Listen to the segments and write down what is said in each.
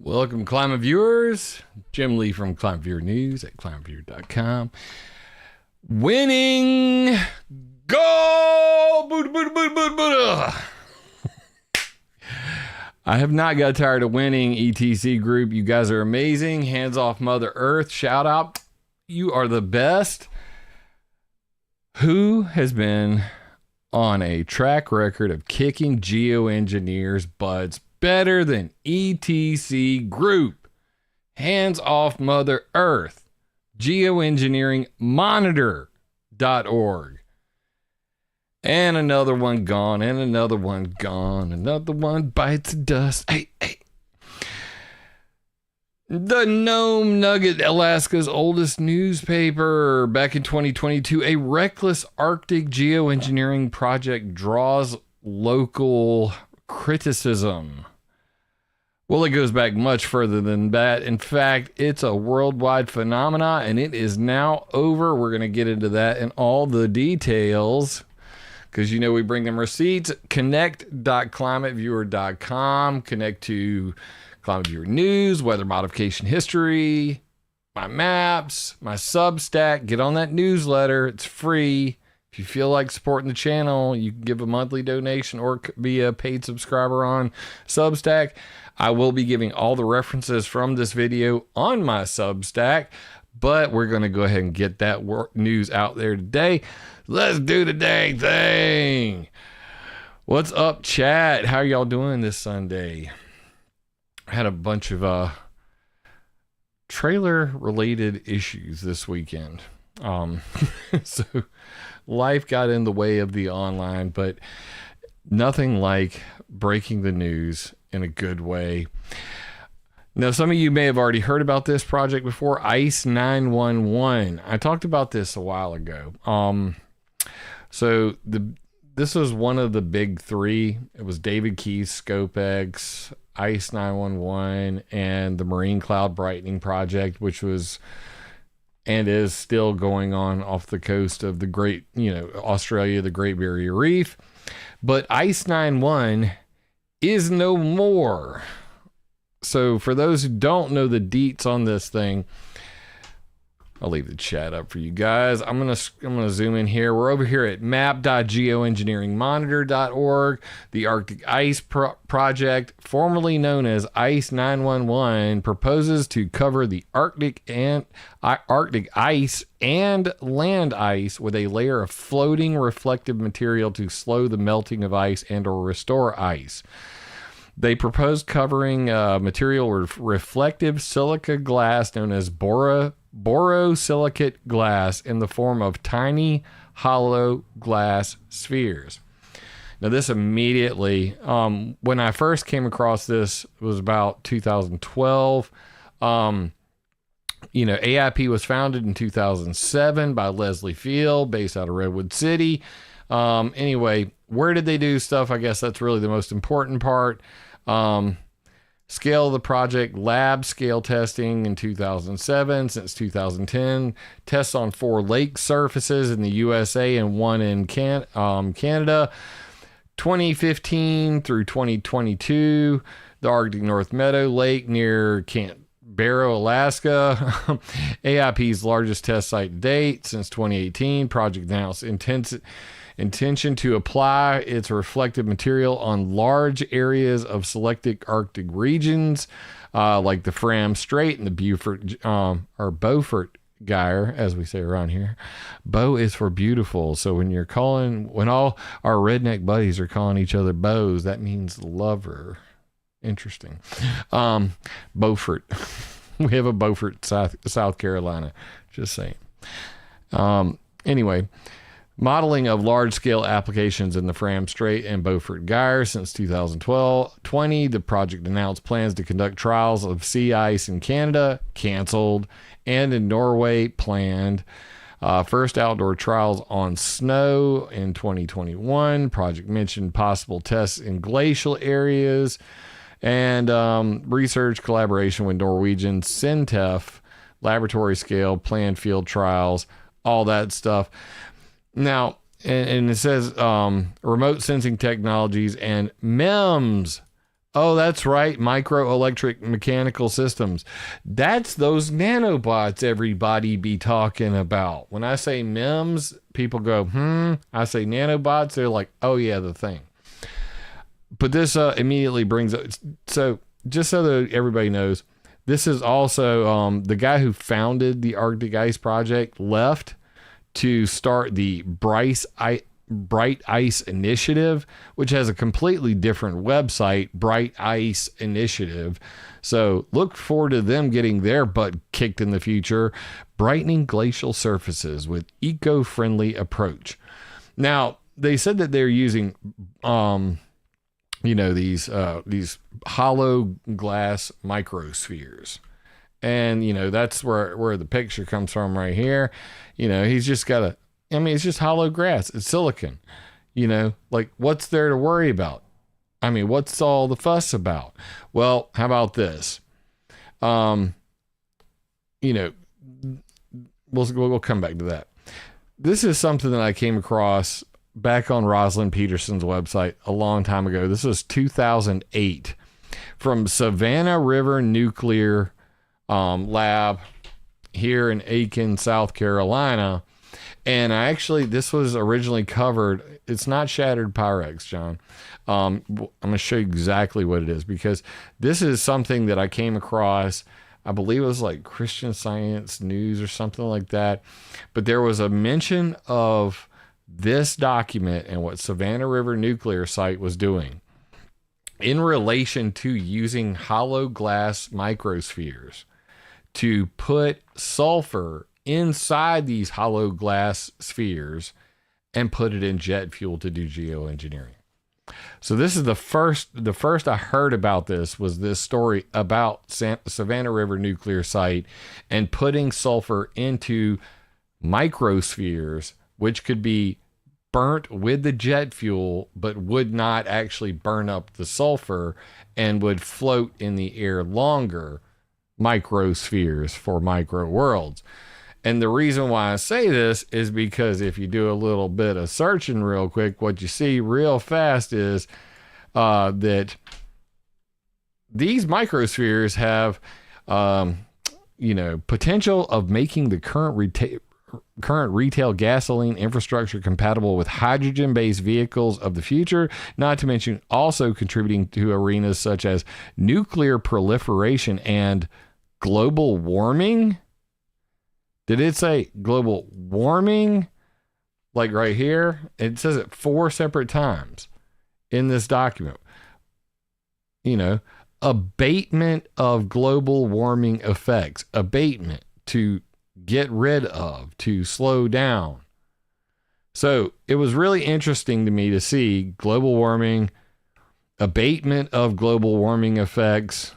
Welcome, Climate Viewers. Jim Lee from ClimateViewer News at ClimateViewer.com. Winning! Go! Buddha, Buddha, Buddha, Buddha, Buddha. I have not got tired of winning, ETC group. You guys are amazing. Hands off Mother Earth. Shout out. You are the best. Who has been on a track record of kicking geoengineers' butts better than ETC group? Hands off Mother Earth. Geoengineering Monitor.org. And another one gone, and another one gone. Another one bites dust. Hey. The Nome Nugget, Alaska's oldest newspaper. Back in 2022, a reckless Arctic geoengineering project draws local criticism. Well, it goes back much further than that. In fact, it's a worldwide phenomena, and it is now over. We're going to get into that and all the details, because you know we bring them receipts. Connect.climateviewer.com. Connect to ClimateViewer News, weather modification history, my maps, my SUBSTACK. Get on that newsletter. It's free. If you feel like supporting the channel, you can give a monthly donation or be a paid subscriber on Substack. I will be giving all the references from this video on my Substack, but we're going to go ahead and get that news out there today. Let's do the dang thing. What's up, chat? How are y'all doing this Sunday? I had a bunch of trailer-related issues this weekend. So life got in the way of the online, but nothing like breaking the news in a good way. Now, some of you may have already heard about this project before, ICE 911. I talked about this a while ago. This was one of the big three. It was David Key's ScopeX, ICE 911, and the Marine Cloud Brightening Project, which was and is still going on off the coast of the great, Australia, the Great Barrier Reef. But ICE 911 is no more. So for those who don't know the deets on this thing, I'll leave the chat up for you guys. I'm gonna zoom in here. We're over here at map.geoengineeringmonitor.org. The Arctic Ice Project, formerly known as ICE 911, proposes to cover the Arctic ice and land ice with a layer of floating reflective material to slow the melting of ice and or restore ice. They propose covering material with reflective silica glass known as borosilicate glass in the form of tiny hollow glass spheres. Now this immediately, when I first came across this, it was about 2012. AIP was founded in 2007 by Leslie Field, based out of Redwood City. Anyway, where did they do stuff? I guess that's really the most important part. Scale of the project, lab scale testing in 2007. Since 2010, tests on 4 lake surfaces in the USA and 1 in Canada. 2015 through 2022, the Arctic North Meadow Lake near Barrow, Alaska, AIP's largest test site to date. Since 2018, project announced intention to apply its reflective material on large areas of selected Arctic regions, like the Fram Strait and the Beaufort Gyre, as we say around here. Bow is for beautiful. So when all our redneck buddies are calling each other bows, that means lover. Interesting. Beaufort. We have a Beaufort, South Carolina. Just saying. Anyway, modeling of large-scale applications in the Fram Strait and Beaufort Gyre. Since 2020, the project announced plans to conduct trials of sea ice in Canada, canceled, and in Norway, planned. First outdoor trials on snow in 2021. Project mentioned possible tests in glacial areas and research collaboration with Norwegian Sintef, laboratory scale, planned field trials, all that stuff. Now, and it says remote sensing technologies and MEMS Oh, that's right. Microelectric mechanical systems. That's those nanobots everybody be talking about. When I say MEMS, people go, I say nanobots, they're like, oh yeah, the thing. But this immediately brings up, so just so that everybody knows, this is also the guy who founded the Arctic Ice Project left to start the Bright Ice Initiative, which has a completely different website, Bright Ice Initiative. So look forward to them getting their butt kicked in the future, brightening glacial surfaces with eco-friendly approach. Now, they said that they're using, these hollow glass microspheres. And, that's where the picture comes from right here. He's just got it's just hollow glass. It's silicon. Like what's there to worry about? What's all the fuss about? Well, how about this? We'll come back to that. This is something that I came across back on Rosalind Peterson's website a long time ago. This was 2008 from Savannah River Nuclear Lab here in Aiken, South Carolina. And this was originally covered. It's not shattered Pyrex, John. I'm going to show you exactly what it is, because this is something that I came across. I believe it was like Christian Science News or something like that. But there was a mention of this document and what Savannah River Nuclear Site was doing in relation to using hollow glass microspheres to put sulfur inside these hollow glass spheres and put it in jet fuel to do geoengineering. So this is the first I heard about this was this story about Savannah River Nuclear Site and putting sulfur into microspheres, which could be burnt with the jet fuel, but would not actually burn up the sulfur and would float in the air longer. Microspheres for micro worlds. And the reason why I say this is because if you do a little bit of searching real quick, what you see real fast is that these microspheres have, potential of making the current retail gasoline infrastructure compatible with hydrogen-based vehicles of the future, not to mention also contributing to arenas such as nuclear proliferation and global warming. Did it say global warming? Like right here? It says it 4 separate times in this document. Abatement of global warming effects. Abatement, to get rid of, to slow down. So it was really interesting to me to see global warming, abatement of global warming effects,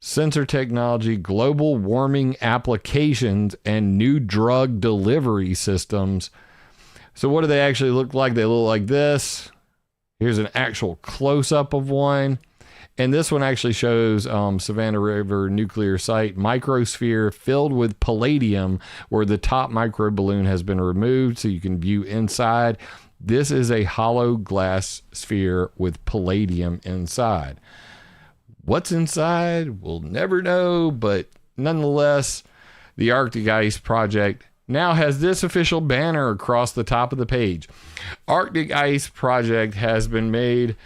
sensor technology, global warming applications, and new drug delivery systems. So what do they actually look like? They look like this. Here's an actual close-up of one. And this one actually shows Savannah River Nuclear Site microsphere filled with palladium, where the top micro balloon has been removed so you can view inside. This is a hollow glass sphere with palladium inside. What's inside, we'll never know, but nonetheless, the Arctic Ice Project now has this official banner across the top of the page. Arctic Ice Project has made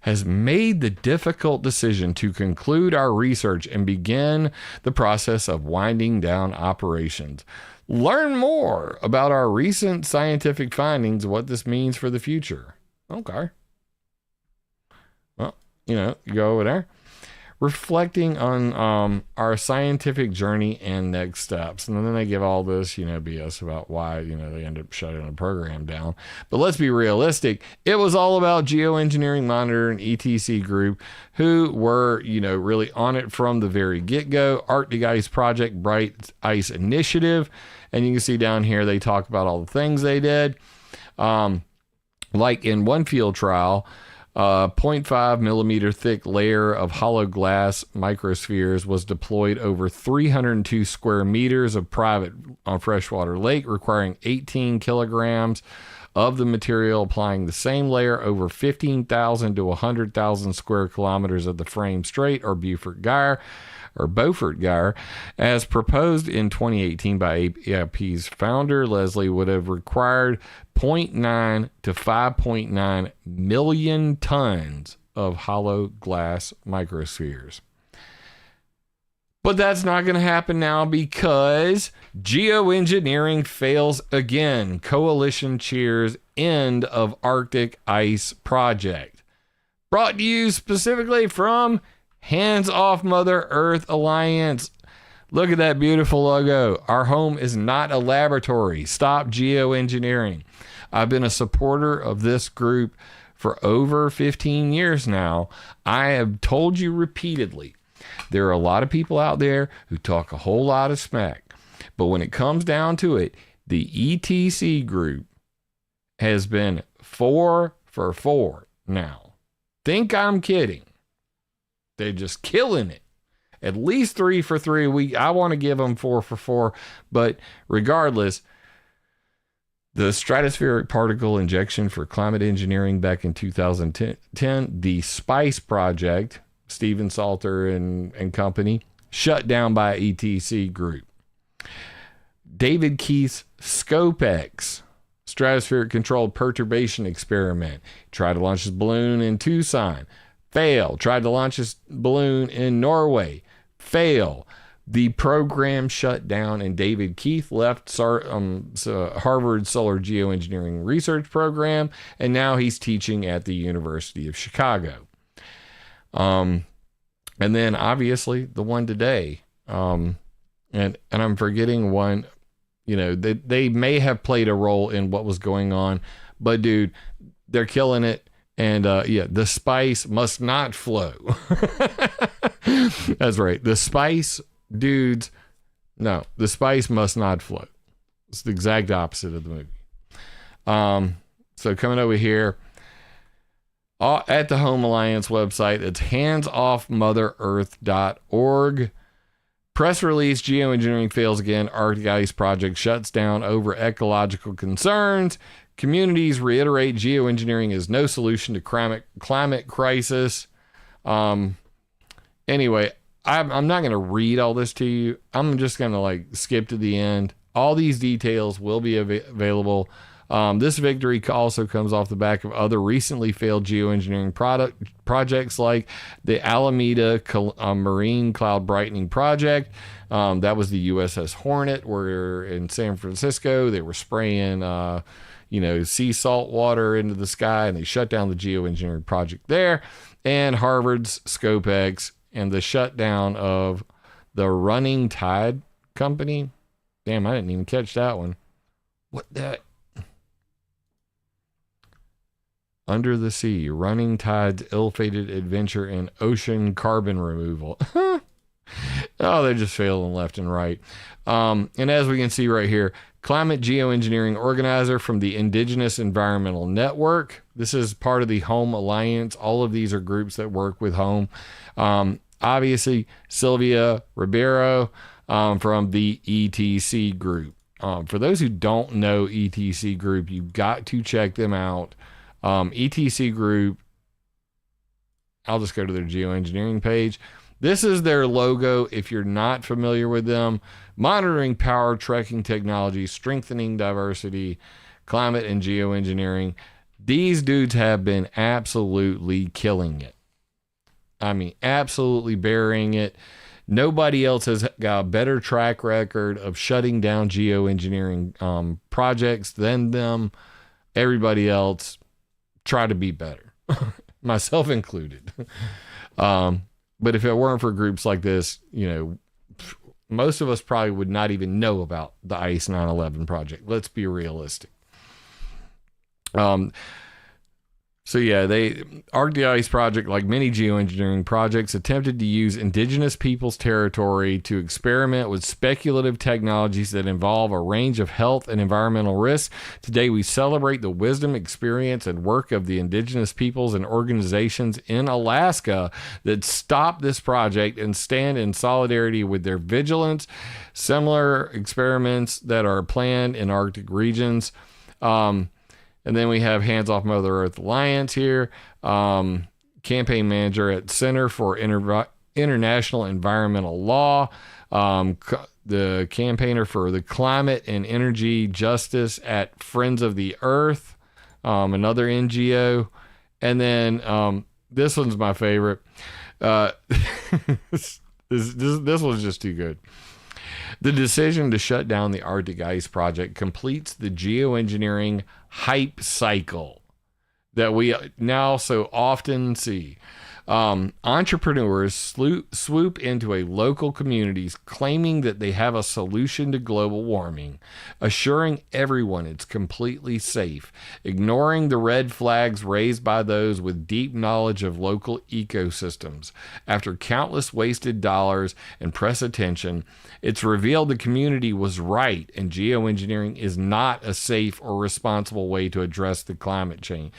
the difficult decision to conclude our research and begin the process of winding down operations. Learn more about our recent scientific findings, what this means for the future. Okay. Well, you go over there. Reflecting on our scientific journey and next steps. And then they give all this, BS about why, they end up shutting the program down. But let's be realistic. It was all about Geoengineering Monitor and ETC Group, who were, really on it from the very get-go. Arctic Ice Project, Bright Ice Initiative. And you can see down here, they talk about all the things they did. Like in one field trial, 0.5 millimeter thick layer of hollow glass microspheres was deployed over 302 square meters of private freshwater lake, requiring 18 kilograms of the material, applying the same layer over 15,000 to 100,000 square kilometers of the frame Strait or Beaufort Gyre, as proposed in 2018 by AIP's founder, Leslie, would have required 0.9 to 5.9 million tons of hollow glass microspheres. But that's not going to happen now because geoengineering fails again. Coalition cheers end of Arctic ice project. Brought to you specifically from Hands Off Mother Earth Alliance. Look at that beautiful logo. Our home is not a laboratory. Stop geoengineering. I've been a supporter of this group for over 15 years now. I have told you repeatedly, there are a lot of people out there who talk a whole lot of smack. But when it comes down to it, the ETC group has been 4 for 4 now. Think I'm kidding. They're just killing it. At least 3 for 3. I want to give them 4 for 4. But regardless, the stratospheric particle injection for climate engineering back in 2010, the SPICE project, Stephen Salter and company, shut down by ETC group. David Keith's SCOPEX, stratospheric controlled perturbation experiment, tried to launch his balloon in Tucson. Fail. Tried to launch his balloon in Norway. Fail. The program shut down, and David Keith left Harvard Solar Geoengineering Research Program, and now he's teaching at the University of Chicago. And then obviously the one today, and I'm forgetting one. You know, they may have played a role in what was going on, but dude, they're killing it. And the spice must not flow. That's right. The spice dudes, no, the spice must not flow. It's the exact opposite of the movie. So coming over here at the Home Alliance website, it's handsoffmotherearth.org. Press release, geoengineering fails again. Arctic ice project shuts down over ecological concerns. Communities reiterate geoengineering is no solution to climate crisis. Anyway, I'm not going to read all this to you. I'm just going to skip to the end. All these details will be available. This victory also comes off the back of other recently failed geoengineering projects like the Alameda Marine Cloud Brightening Project. That was the USS Hornet, where in San Francisco they were spraying sea salt water into the sky, and they shut down the geoengineering project there. And Harvard's SCOPEX and the shutdown of the Running Tide Company. Damn, I didn't even catch that one. What that? Under the Sea, Running Tide's ill-fated adventure in ocean carbon removal. Oh, they're just failing left and right. And as we can see right here, Climate Geoengineering Organizer from the Indigenous Environmental Network. This is part of the Home Alliance. All of these are groups that work with Home. Obviously, Sylvia Ribeiro from the ETC group. For those who don't know ETC group, you've got to check them out. ETC group, I'll just go to their geoengineering page. This is their logo if you're not familiar with them. Monitoring power, trekking technology, strengthening diversity, climate and geoengineering. These dudes have been absolutely killing it. I mean, absolutely burying it. Nobody else has got a better track record of shutting down geoengineering projects than them. Everybody else try to be better, myself included. But if it weren't for groups like this, most of us probably would not even know about the ICE 9/11 project. Let's be realistic. The Arctic Ice Project, like many geoengineering projects, attempted to use indigenous peoples' territory to experiment with speculative technologies that involve a range of health and environmental risks. Today, we celebrate the wisdom, experience, and work of the indigenous peoples and organizations in Alaska that stopped this project and stand in solidarity with their vigilance. Similar experiments that are planned in Arctic regions. And then we have Hands Off Mother Earth Alliance here. Campaign manager at Center for International Environmental Law. The campaigner for the climate and energy justice at Friends of the Earth, another NGO. And then this one's my favorite. This one's just too good. The decision to shut down the Arctic Ice Project completes the geoengineering hype cycle that we now so often see. Entrepreneurs swoop into a local communities claiming that they have a solution to global warming, assuring everyone it's completely safe, ignoring the red flags raised by those with deep knowledge of local ecosystems. After countless wasted dollars and press attention, it's revealed the community was right and geoengineering is not a safe or responsible way to address climate change.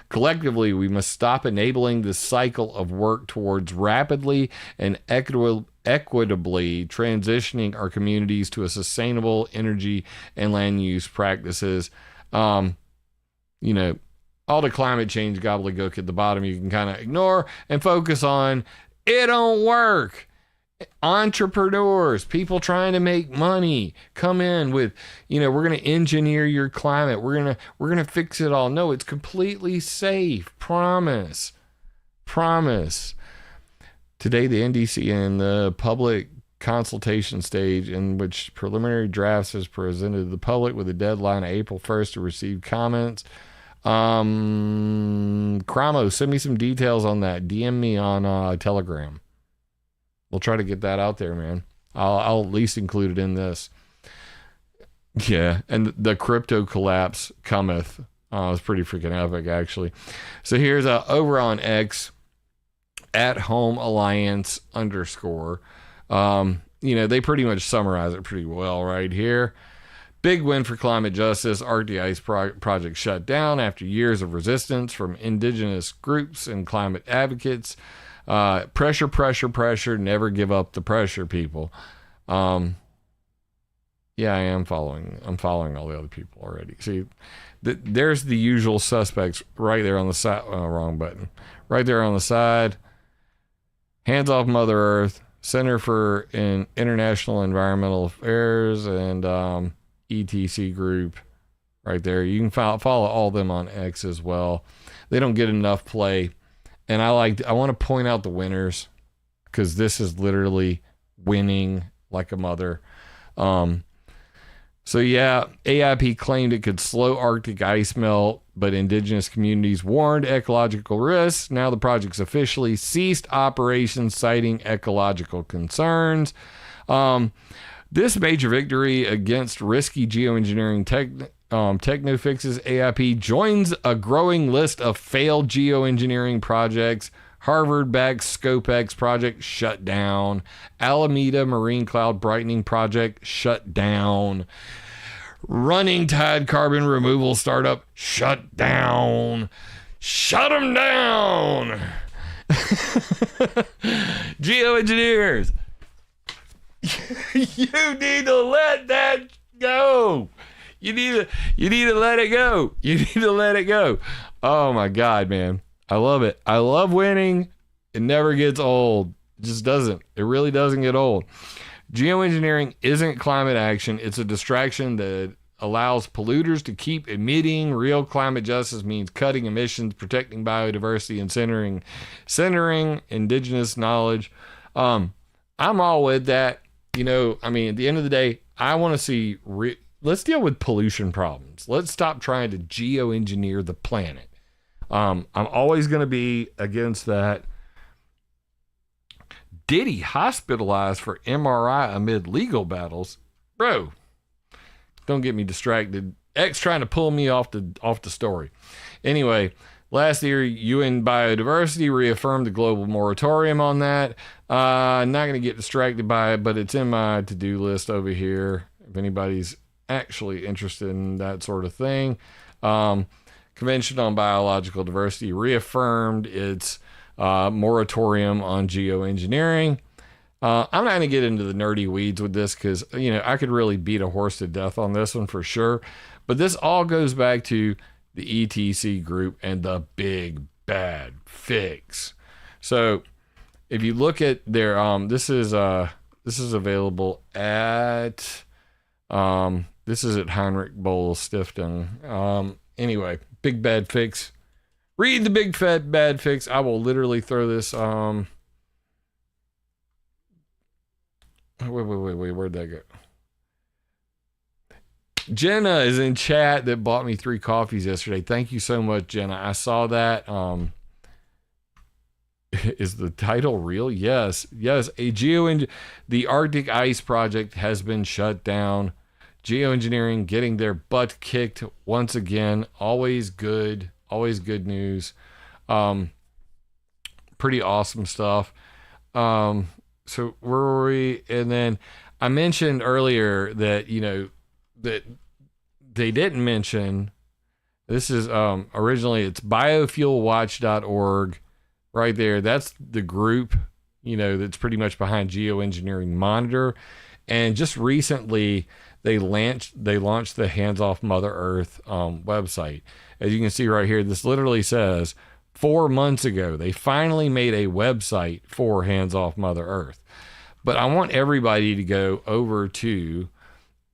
Collectively, we must stop enabling this cycle of work towards rapidly and equitably transitioning our communities to a sustainable energy and land use practices. All the climate change gobbledygook at the bottom you can kind of ignore and focus on it don't work. Entrepreneurs, people trying to make money, come in with, we're going to engineer your climate. We're going to fix it all. No, it's completely safe. Promise. Today, the NDC in the public consultation stage in which preliminary drafts is presented to the public with a deadline of April 1st to receive comments. Cramo, send me some details on that. DM me on Telegram. We'll try to get that out there, man. I'll at least include it in this. Yeah, and the crypto collapse cometh. It's pretty freaking epic, actually. So here's over on X, @HomeAlliance_. They pretty much summarize it pretty well right here. Big win for climate justice. Arctic Ice Project shut down after years of resistance from indigenous groups and climate advocates. Pressure. Never give up the pressure, people. Yeah, I am following. I'm following all the other people already. See, there's the usual suspects right there on the side. Wrong button. Right there on the side. Hands Off Mother Earth, Center for International Environmental Affairs, and ETC Group. Right there. You can follow all of them on X as well. They don't get enough play. And I want to point out the winners because this is literally winning like a mother. So yeah, AIP claimed it could slow Arctic ice melt, but indigenous communities warned ecological risks. Now the project's officially ceased operations, citing ecological concerns. This major victory against risky geoengineering techno fixes AIP joins a growing list of failed geoengineering projects. Harvard-backed ScopeX project shut down. Alameda Marine Cloud Brightening project shut down. Running Tide carbon removal startup shut down. Shut them down. Geoengineers, you need to let that go. You need to let it go. You need to let it go. Oh my God, man. I love it. I love winning. It never gets old. It just doesn't. It really doesn't get old. Geoengineering isn't climate action. It's a distraction that allows polluters to keep emitting. Real climate justice means cutting emissions, protecting biodiversity, and centering indigenous knowledge. I'm all with that. At the end of the day, I want to see... let's deal with pollution problems. Let's stop trying to geoengineer the planet. I'm always going to be against that. Diddy hospitalized for MRI amid legal battles. Bro, don't get me distracted. X trying to pull me off the story. Anyway, last year, UN Biodiversity reaffirmed the global moratorium on that. Not going to get distracted by it, but it's in my to-do list over here. If anybody's actually interested in that sort of thing. Convention on Biological Diversity reaffirmed its moratorium on geoengineering. I'm not going to get into the nerdy weeds with this because, I could really beat a horse to death on this one for sure. But this all goes back to the ETC group and the big bad fix. So if you look at their this is available at this is at Heinrich Boll Stiftung. Anyway, big bad fix. Read the big fat bad fix. I will literally throw this wait, where'd that go? Jenna is in chat that bought me 3 coffees yesterday. Thank you so much, Jenna. I saw that. Is the title real? Yes. The Arctic Ice Project has been shut down. Geoengineering getting their butt kicked once again. Always good news. Pretty awesome stuff. So where were we? And then I mentioned earlier that, that they didn't mention, this is originally it's biofuelwatch.org right there. That's the group, that's pretty much behind Geoengineering Monitor. And just recently they launched the Hands Off Mother Earth website. As you can see right here, this literally says 4 months ago they finally made a website for Hands Off Mother Earth. But I want everybody to go over to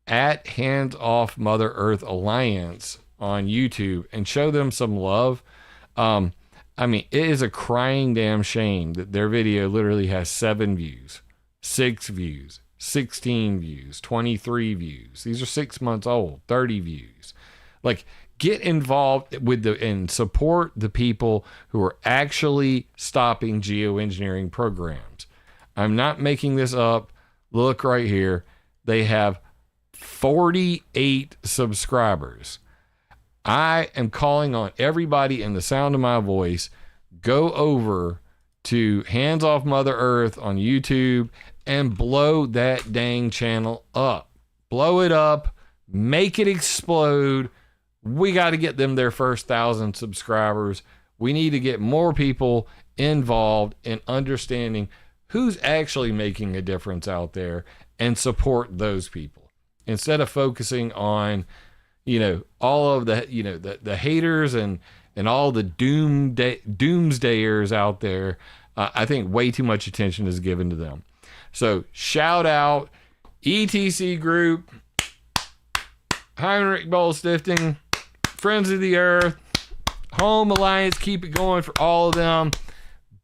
at Hands Off Mother Earth Alliance on YouTube and show them some love. I mean, it is a crying damn shame that their video literally has 7 views, 6 views, 16 views, 23 views. These are 6 months old, 30 views. Like, get involved with and support the people who are actually stopping geoengineering programs. I'm not making this up. Look right here. They have 48 subscribers. I am calling on everybody in the sound of my voice, go over to Hands Off Mother Earth on YouTube and blow that dang channel up. Blow it up, make it explode. We got to get them their first 1,000 subscribers. We need to get more people involved in understanding who's actually making a difference out there and support those people instead of focusing on all of the the haters and all the doomsdayers out there. I think way too much attention is given to them. So shout out ETC Group, Heinrich Boll Stiftung, Friends of the Earth, Home Alliance. Keep it going for all of them.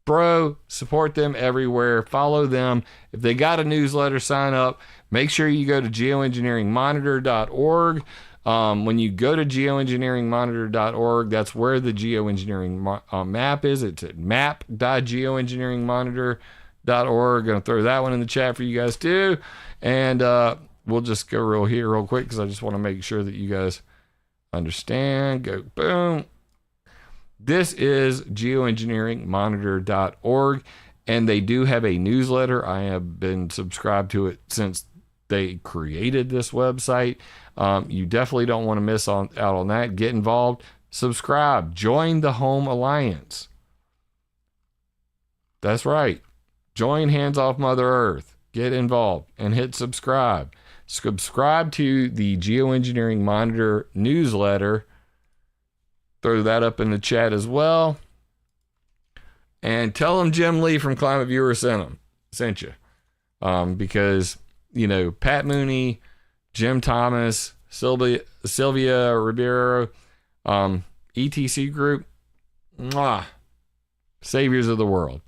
Bro, support them everywhere. Follow them. If they got a newsletter, sign up. Make sure you go to geoengineeringmonitor.org. When you go to geoengineeringmonitor.org, that's where the geoengineering map is. It's at map.geoengineeringmonitor.org. Gonna throw that one in the chat for you guys too. And we'll just go real quick because I just want to make sure that you guys understand. Go boom. This is geoengineeringmonitor.org, and they do have a newsletter. I have been subscribed to it since they created this website. You definitely don't want to miss out on that. Get involved, subscribe, join the Home Alliance. That's right. Join Hands Off Mother Earth. Get involved and hit subscribe. Subscribe to the Geoengineering Monitor newsletter. Throw that up in the chat as well. And tell them Jim Lee from ClimateViewer sent you. Because, Pat Mooney, Jim Thomas, Sylvia Ribeiro, ETC Group, saviors of the world.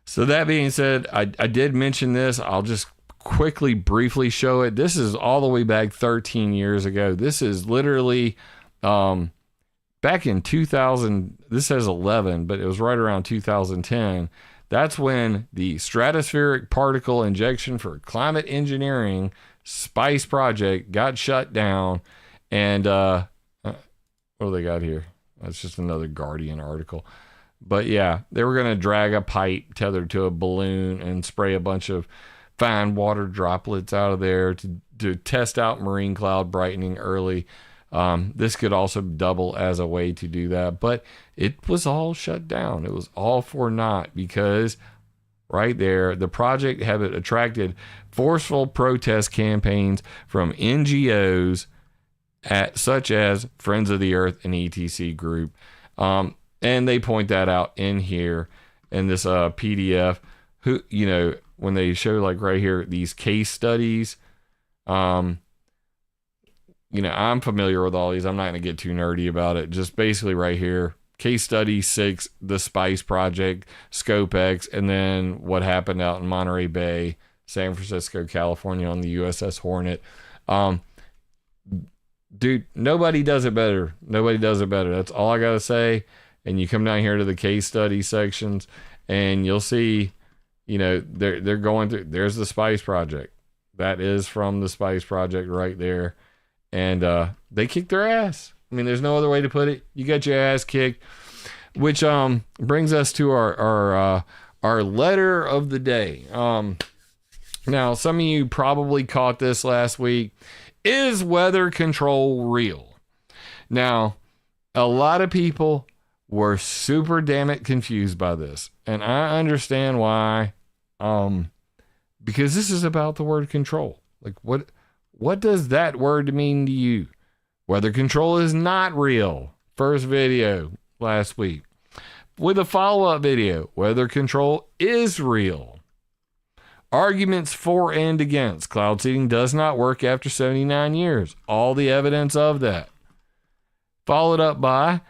So that being said, I did mention this. I'll just quickly, briefly show it. This is all the way back 13 years ago. This is literally back in 2000. This says 11, but it was right around 2010. That's when the Stratospheric Particle Injection for Climate Engineering SPICE project got shut down. And what do they got here? That's just another Guardian article. But yeah, they were going to drag a pipe tethered to a balloon and spray a bunch of fine water droplets out of there to test out marine cloud brightening early. This could also double as a way to do that, but it was all shut down. It was all for naught because right there, the project had attracted forceful protest campaigns from NGOs such as Friends of the Earth and ETC Group. And they point that out in here in this PDF. Who, when they show like right here, these case studies, I'm familiar with all these. I'm not going to get too nerdy about it. Just basically right here, case study 6, the Spice Project, Scope X, and then what happened out in Monterey Bay, San Francisco, California on the USS Hornet. Dude, nobody does it better. Nobody does it better. That's all I got to say. And you come down here to the case study sections and you'll see, they're going through, there's the Spice Project. That is from the Spice Project right there. And they kicked their ass. I mean, there's no other way to put it. You got your ass kicked, which brings us to our letter of the day. Now, some of you probably caught this last week. Is weather control real? Now, a lot of people were super damn it confused by this, and I understand why. Because this is about the word control. Like, what does that word mean to you? Weather control is not real. First video last week. With a follow-up video, weather control is real. Arguments for and against. Cloud seeding does not work after 79 years. All the evidence of that. Followed up by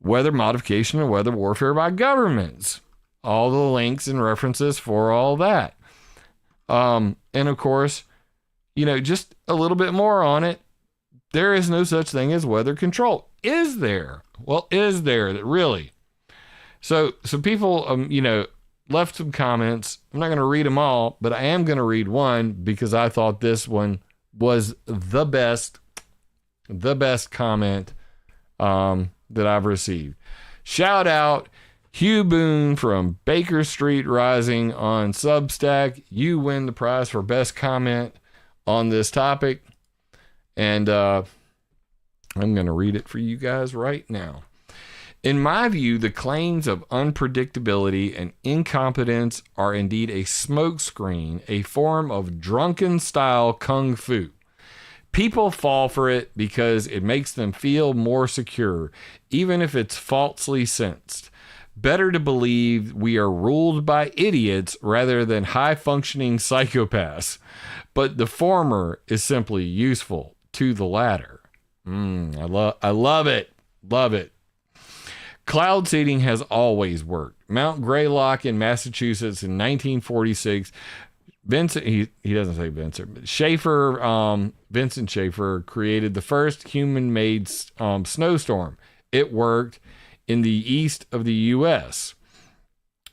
weather modification and weather warfare by governments. All the links and references for all that. And of course, just a little bit more on it. There is no such thing as weather control. Is there? Well, is there really? So people, left some comments. I'm not going to read them all, but I am going to read one because I thought this one was the best comment that I've received. Shout out Hugh Boone from Baker Street Rising on Substack. You win the prize for best comment on this topic. And I'm going to read it for you guys right now. In my view, the claims of unpredictability and incompetence are indeed a smokescreen, a form of drunken-style kung fu. People fall for it because it makes them feel more secure, even if it's falsely sensed. Better to believe we are ruled by idiots rather than high-functioning psychopaths, but the former is simply useful to the latter. I love it. Love it. Cloud seeding has always worked. Mount Greylock in Massachusetts in 1946. Vincent Schaefer created the first human-made snowstorm. It worked in the east of the U.S.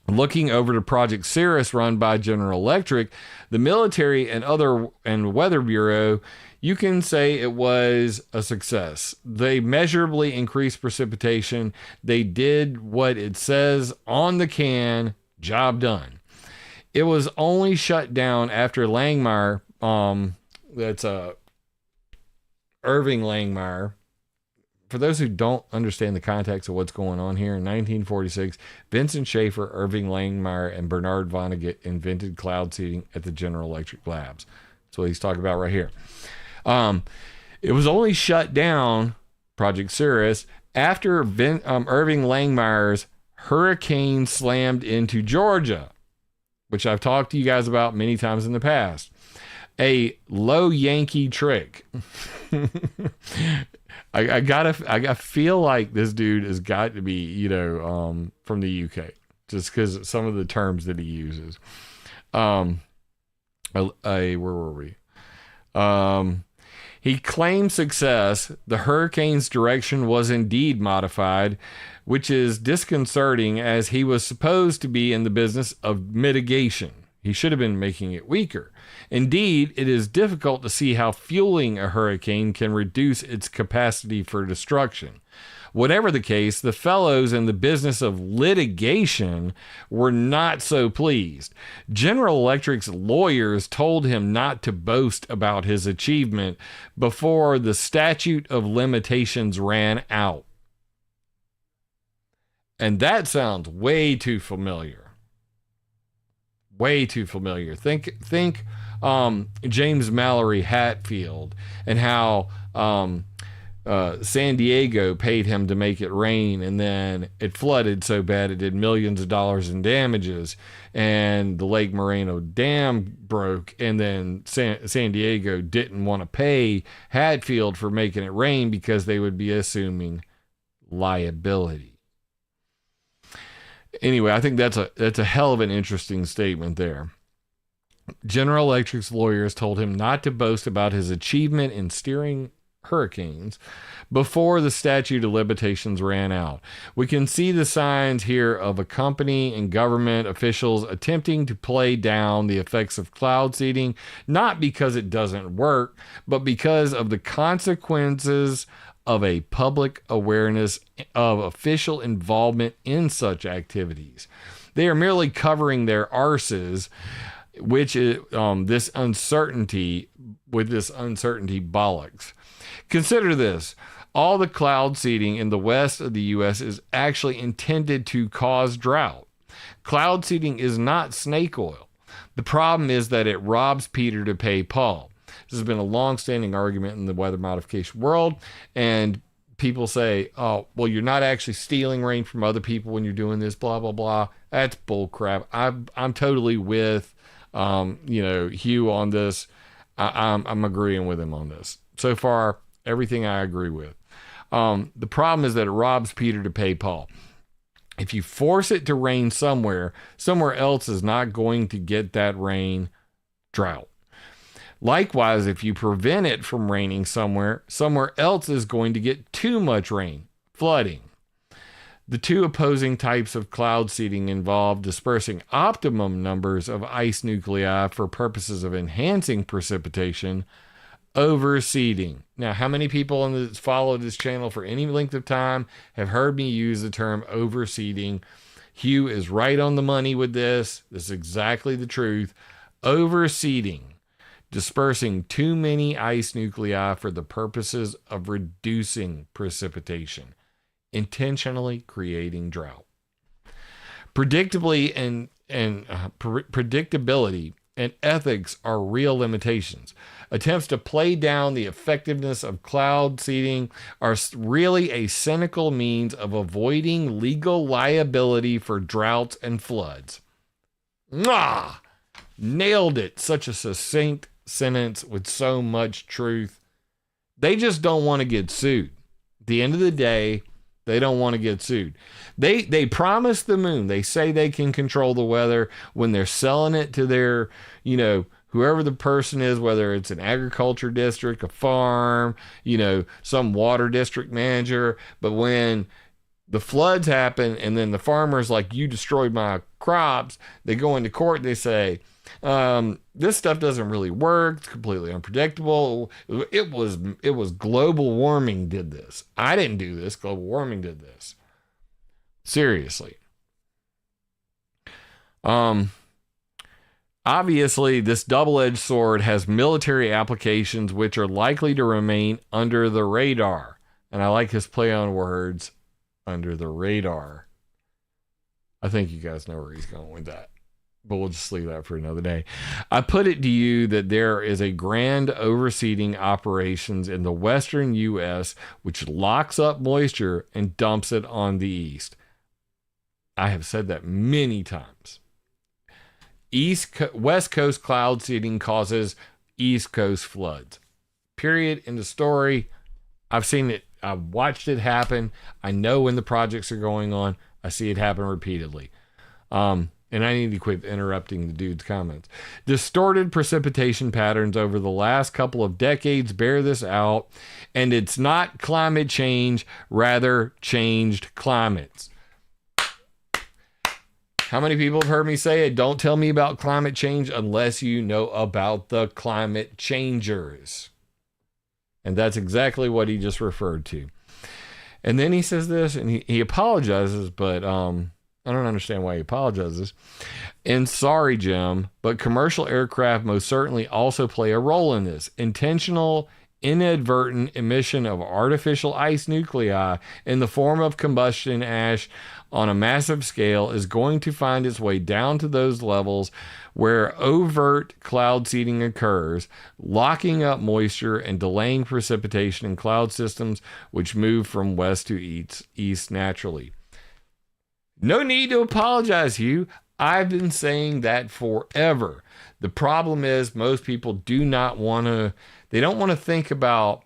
Looking over to Project Cirrus run by General Electric, the military and Weather Bureau, you can say it was a success. They measurably increased precipitation. They did what it says on the can, job done. It was only shut down after Langmuir, that's Irving Langmuir. For those who don't understand the context of what's going on here, in 1946, Vincent Schaefer, Irving Langmuir, and Bernard Vonnegut invented cloud seeding at the General Electric labs. That's what he's talking about right here. It was only shut down, Project Cirrus, after Irving Langmuir's hurricane slammed into Georgia, which I've talked to you guys about many times in the past. A low Yankee trick. I feel like this dude has got to be, from the UK, just because of some of the terms that he uses. Where were we? He claimed success. The hurricane's direction was indeed modified, which is disconcerting as he was supposed to be in the business of mitigation. He should have been making it weaker. Indeed, it is difficult to see how fueling a hurricane can reduce its capacity for destruction. Whatever the case, the fellows in the business of litigation were not so pleased. General Electric's lawyers told him not to boast about his achievement before the statute of limitations ran out. And that sounds way too familiar. Way too familiar. Think James Mallory Hatfield and how San Diego paid him to make it rain, and then it flooded so bad it did millions of dollars in damages, and the Lake Moreno Dam broke, and then San Diego didn't want to pay Hatfield for making it rain because they would be assuming liability. Anyway, I think that's a hell of an interesting statement there. General Electric's lawyers told him not to boast about his achievement in steering hurricanes before the statute of limitations ran out. We can see the signs here of a company and government officials attempting to play down the effects of cloud seeding, not because it doesn't work, but because of the consequences of a public awareness of official involvement in such activities. They are merely covering their arses, which is this uncertainty bollocks. Consider this. All the cloud seeding in the west of the U.S. is actually intended to cause drought. Cloud seeding is not snake oil. The problem is that it robs Peter to pay Paul. This has been a long-standing argument in the weather modification world, and people say, oh, well, you're not actually stealing rain from other people when you're doing this, blah, blah, blah. That's bull crap. I'm totally with, Hugh on this. I'm agreeing with him on this. So far, everything I agree with. The problem is that it robs Peter to pay Paul. If you force it to rain somewhere else is not going to get that rain. Drought. Likewise, if you prevent it from raining somewhere else is going to get too much rain. Flooding. The two opposing types of cloud seeding involve dispersing optimum numbers of ice nuclei for purposes of enhancing precipitation. Overseeding. Now, how many people that follow this channel for any length of time have heard me use the term overseeding? Hugh is right on the money with this. This is exactly the truth. Overseeding. Dispersing too many ice nuclei for the purposes of reducing precipitation. Intentionally creating drought. Predictability and ethics are real limitations. Attempts to play down the effectiveness of cloud seeding are really a cynical means of avoiding legal liability for droughts and floods. Mwah! Nailed it. Such a succinct sentence with so much truth. They just don't want to get sued. At the end of the day, they don't want to get sued. They promise the moon. They say they can control the weather when they're selling it to their, whoever the person is, whether it's an agriculture district, a farm, some water district manager. But when the floods happen and then the farmer's like, you destroyed my crops, they go into court, they say, this stuff doesn't really work. It's completely unpredictable. It was global warming did this. I didn't do this. Global warming did this. Seriously. Obviously, this double-edged sword has military applications which are likely to remain under the radar. And I like his play on words, under the radar. I think you guys know where he's going with that. But we'll just leave that for another day. I put it to you that there is a grand overseeding operations in the western U.S. which locks up moisture and dumps it on the east. I have said that many times. West Coast cloud seeding causes East Coast floods. Period. In the story. I've seen it. I've watched it happen. I know when the projects are going on. I see it happen repeatedly. And I need to quit interrupting the dude's comments. Distorted precipitation patterns over the last couple of decades bear this out, and it's not climate change, rather changed climates. How many people have heard me say it? Don't tell me about climate change unless you know about the climate changers. And that's exactly what he just referred to. And then he says this, and he apologizes, but I don't understand why he apologizes. And sorry, Jim, but commercial aircraft most certainly also play a role in this. Intentional inadvertent emission of artificial ice nuclei in the form of combustion ash on a massive scale is going to find its way down to those levels where overt cloud seeding occurs, locking up moisture and delaying precipitation in cloud systems which move from west to east naturally. No need to apologize, Hugh. I've been saying that forever. The problem is most people do not want to, they don't want to think about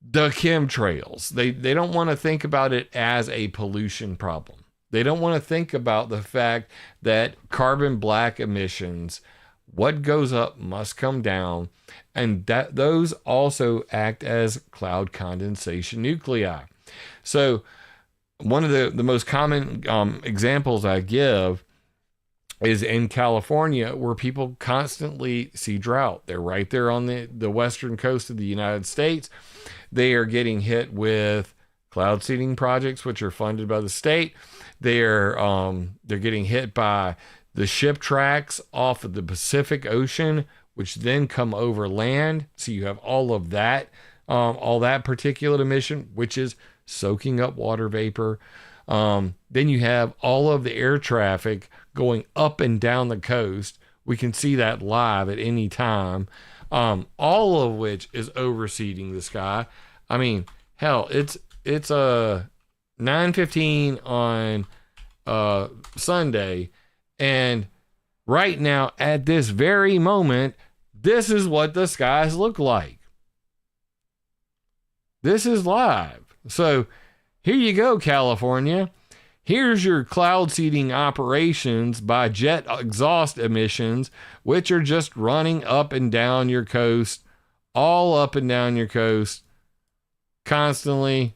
the chemtrails. They don't want to think about it as a pollution problem. They don't want to think about the fact that carbon black emissions, what goes up must come down, and that those also act as cloud condensation nuclei. So one of the most common examples I give is in California, where people constantly see drought. They're right there on the western coast of the United States. They are getting hit with cloud seeding projects, which are funded by the state. They're getting hit by the ship tracks off of the Pacific Ocean, which then come over land. So you have all of that, all that particulate emission, which is soaking up water vapor. Then you have all of the air traffic going up and down the coast. We can see that live at any time. All of which is overseeding the sky. I mean, hell, it's 9:15 on Sunday, and right now at this very moment, this is what the skies look like. This is live. So here you go, California. Here's your cloud seeding operations by jet exhaust emissions, which are just running up and down your coast, all up and down your coast constantly.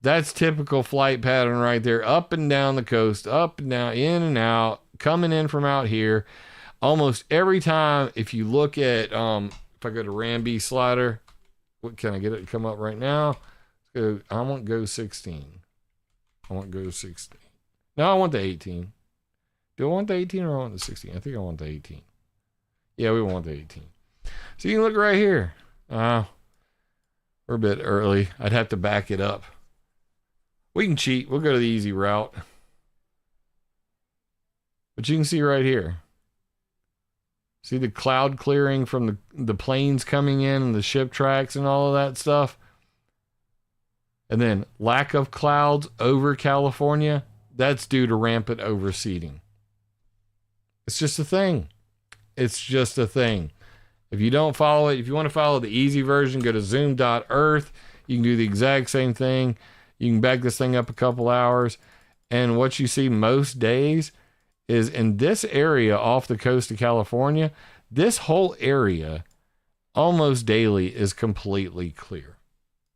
That's typical flight pattern right there. Up and down the coast, up and down, in and out, coming in from out here. Almost every time, if you look at, if I go to Ramby slider, what can I get it to come up right now? Let's go, I want go 16. I want go 16. No, I want the 18. Do I want the 18 or I want the 16? I think I want the 18. Yeah, we want the 18. So you can look right here. We're a bit early. I'd have to back it up. We can cheat. We'll go to the easy route. But you can see right here. See the cloud clearing from the planes coming in and the ship tracks and all of that stuff? And then lack of clouds over California. That's due to rampant overseeding. It's just a thing. It's just a thing. If you don't follow it, if you want to follow the easy version, go to zoom.earth. You can do the exact same thing. You can back this thing up a couple hours. And what you see most days is in this area off the coast of California, this whole area almost daily is completely clear.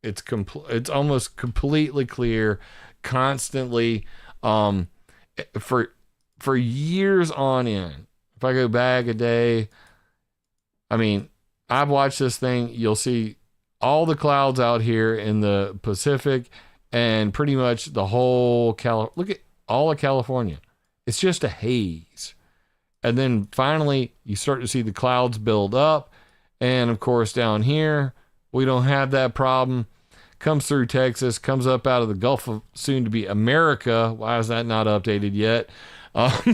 It's almost completely clear constantly. For years on end, if I go back a day, I mean, I've watched this thing. You'll see all the clouds out here in the Pacific and pretty much the whole look at all of California. It's just a haze. And then finally you start to see the clouds build up. And of course down here, we don't have that problem. Comes through Texas, comes up out of the Gulf of soon to be America. Why is that not updated yet? But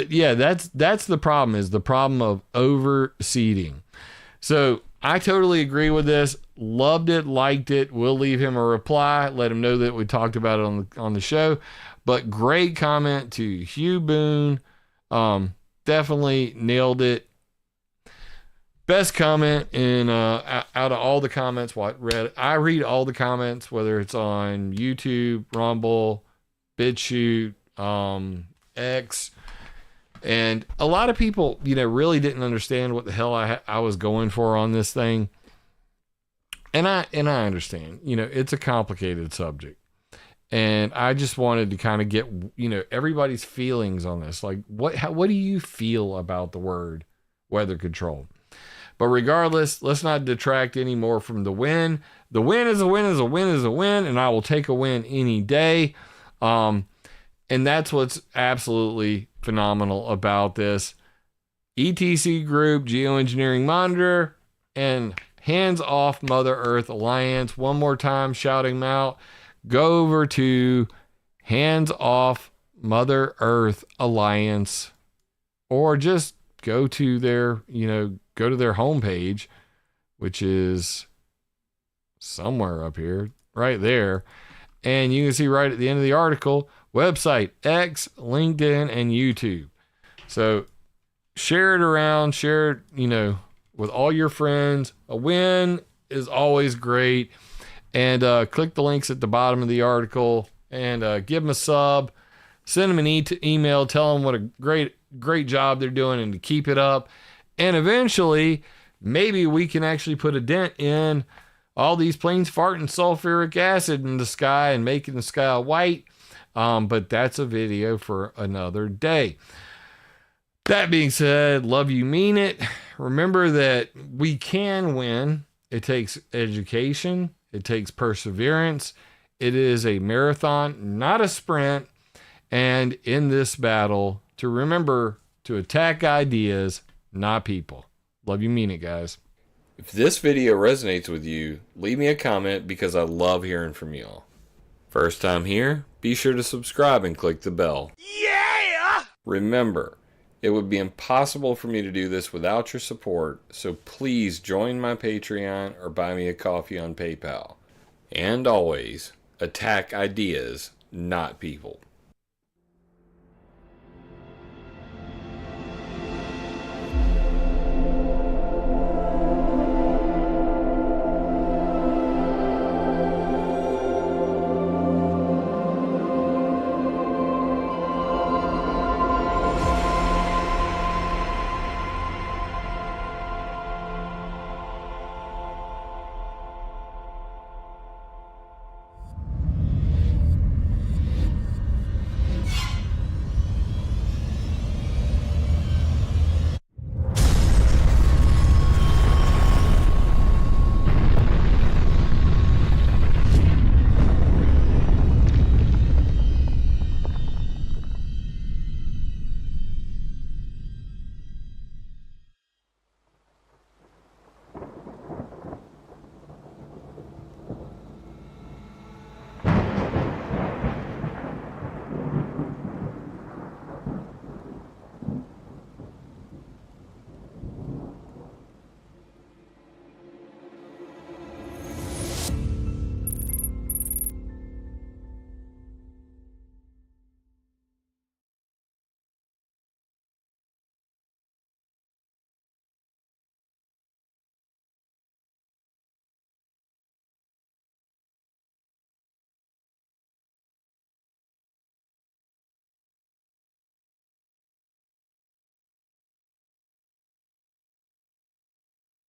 yeah, that's the problem, is the problem of overseeding. So I totally agree with this. Loved it, liked it. We'll leave him a reply. Let him know that we talked about it on the show. But great comment to Hugh Boone. Definitely nailed it. Best comment in out of all the comments I read all the comments, whether it's on YouTube, Rumble, BitChute, X, and a lot of people, really didn't understand what the hell I was going for on this thing. And I understand, it's a complicated subject, and I just wanted to kind of get, everybody's feelings on this. Like, what do you feel about the word weather control? But regardless, let's not detract any more from the win. The win is a win is a win is a win, and I will take a win any day. And that's what's absolutely phenomenal about this. ETC Group, Geoengineering Monitor, and Hands Off Mother Earth Alliance. One more time, shouting them out. Go over to Hands Off Mother Earth Alliance, or just go to their, go to their homepage, which is somewhere up here, right there. And you can see right at the end of the article, website, X, LinkedIn, and YouTube. So share it around, share it, with all your friends. A win is always great. And click the links at the bottom of the article and give them a sub. Send them an email, tell them what a great job they're doing and to keep it up. And eventually, maybe we can actually put a dent in all these planes farting sulfuric acid in the sky and making the sky white. But that's a video for another day. That being said, love you, mean it. Remember that we can win. It takes education. It takes perseverance. It is a marathon, not a sprint. And in this battle, to remember to attack ideas, not people. Love you, mean it, guys. If this video resonates with you, leave me a comment because I love hearing from y'all. First time here, be sure to subscribe and click the bell. Yeah! Remember, it would be impossible for me to do this without your support, so please join my Patreon or buy me a coffee on PayPal. And always, attack ideas, not people.